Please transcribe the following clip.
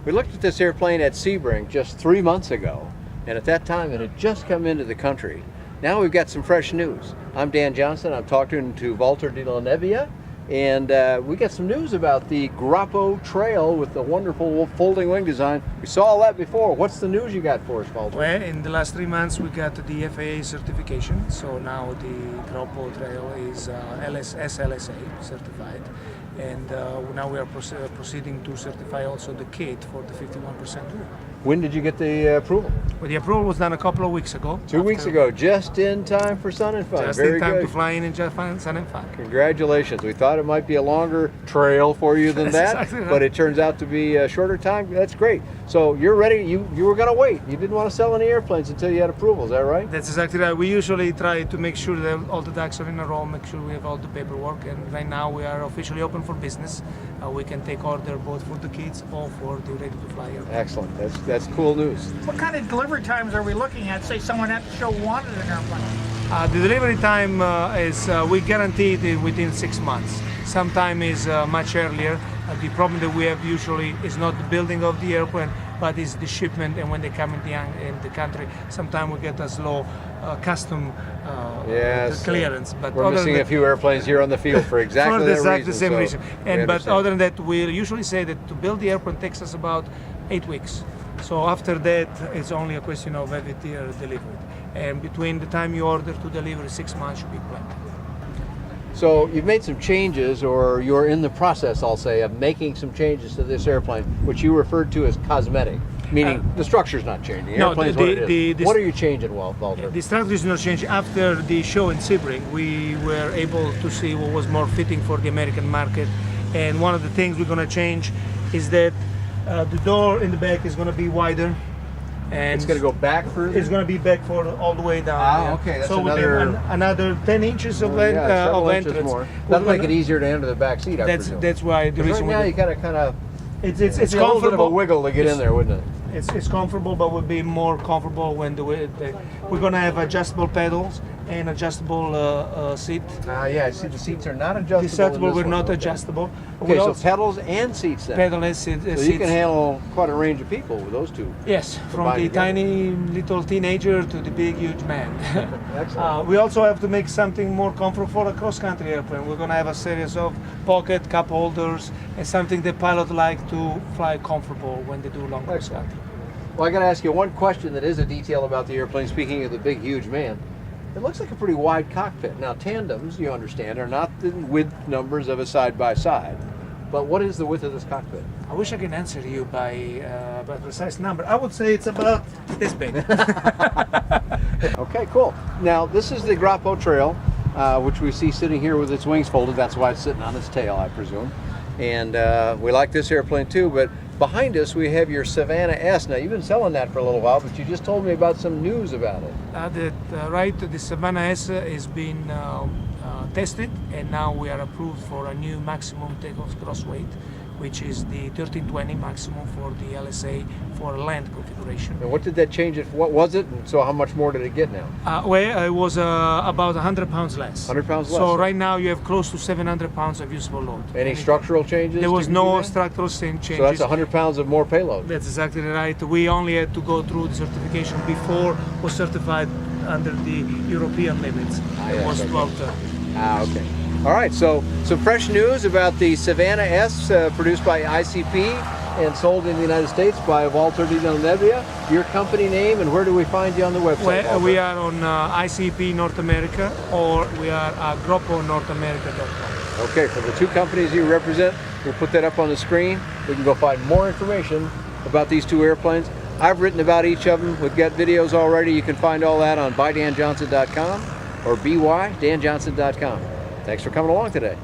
We looked at this airplane at Sebring just 3 months ago, and at that time it had just come into the country. Now we've got some fresh news. I'm Dan Johnson. I'm talking to Walter de la Nebbia, and we got some news about the Groppo Trail with the wonderful folding wing design. We saw all that before. What's the news you got for us, Walter? Well, in the last 3 months we got the FAA certification, so now the Groppo Trail is SLSA certified, and now we are proceeding to certify also the kit for the 51% rule. When did you get the approval? Well, the approval was done a couple of weeks ago. 2 weeks ago, just in time for Sun and Fun. Just Very in time good. to fly in Sun and Fun. Congratulations. We thought it might be a longer trail for you than that, exactly right. But it turns out to be a shorter time. That's great. So you're ready. You were going to wait. You didn't want to sell any airplanes until you had approval. Is that right? That's exactly right. We usually try to make sure that all the ducks are in a row, make sure we have all the paperwork, and right now we are officially open for business. We can take order both for the kids or for the ready-to-fly airplane. Excellent. That's cool news. What kind of delivery times are we looking at? Say someone at the show wanted an airplane. The delivery time is we guarantee it within 6 months. Sometimes is much earlier. The problem that we have usually is not the building of the airplane, but is the shipment, and when they come in the country, sometimes we get a slow custom clearance. But we're missing a few airplanes here on the field for exactly the same reason. But other than that, we usually say that to build the airplane takes us about 8 weeks. So after that, it's only a question of having it delivered. And between the time you order to delivery, 6 months should be plenty. So you've made some changes, or you're in the process, I'll say, of making some changes to this airplane, which you referred to as cosmetic, meaning the structure's not changing. The airplane's what it is. What are you changing, Walter? The structure is not changing. After the show in Sebring, we were able to see what was more fitting for the American market. And one of the things we're going to change is that the door in the back is going to be wider. And it's going to go back further? It's going to be back for all the way down. Okay. That's so another 10 inches of entrance. More. That'll make it easier to enter the back seat, I presume. That's why the reason right now you got to kind of... It's a little bit of a wiggle to get in there, wouldn't it? It's comfortable, but would be more comfortable when we're going to have adjustable pedals and adjustable seat. Yeah, I see the seats are not adjustable. Adjustable, we're not adjustable. Okay, so pedals and seats then. Pedal and seats. So you can handle quite a range of people with those two. Yes, from the tiny little teenager to the big huge man. Excellent. We also have to make something more comfortable for a cross-country airplane. We're going to have a series of pocket cup holders and something the pilot like to fly comfortable when they do long cross-country. Well, I got to ask you one question that is a detail about the airplane. Speaking of the big huge man, it looks like a pretty wide cockpit. Now, tandems, you understand, are not the width numbers of a side-by-side. But what is the width of this cockpit? I wish I could answer you by a precise number. I would say it's about this big. Okay, cool. Now, this is the Groppo Trail, which we see sitting here with its wings folded. That's why it's sitting on its tail, I presume. And we like this airplane too, but behind us we have your Savannah S. Now, you've been selling that for a little while, but you just told me about some news about it. The Savannah S has been tested, and now we are approved for a new maximum takeoff gross weight, which is the 1320 maximum for the LSA for land configuration. And what did that change it? What was it? And so how much more did it get now? Well, it was about 100 pounds less. 100 pounds less. So right now you have close to 700 pounds of usable load. Any structural changes? There was no structural changes. So that's 100 pounds of more payload. That's exactly right. We only had to go through the certification before it was certified under the European limits. It was 1230. Okay. All right, so some fresh news about the Savannah S, produced by I.C.P. and sold in the United States by Walter de la Nebbia. Your company name, and where do we find you on the website? Well, we are on I.C.P. North America, or we are at GroppoNorthAmerica.com. Okay, for the two companies you represent, we'll put that up on the screen. We can go find more information about these two airplanes. I've written about each of them. We've got videos already. You can find all that on bydanjohnson.com or bydanjohnson.com. Thanks for coming along today.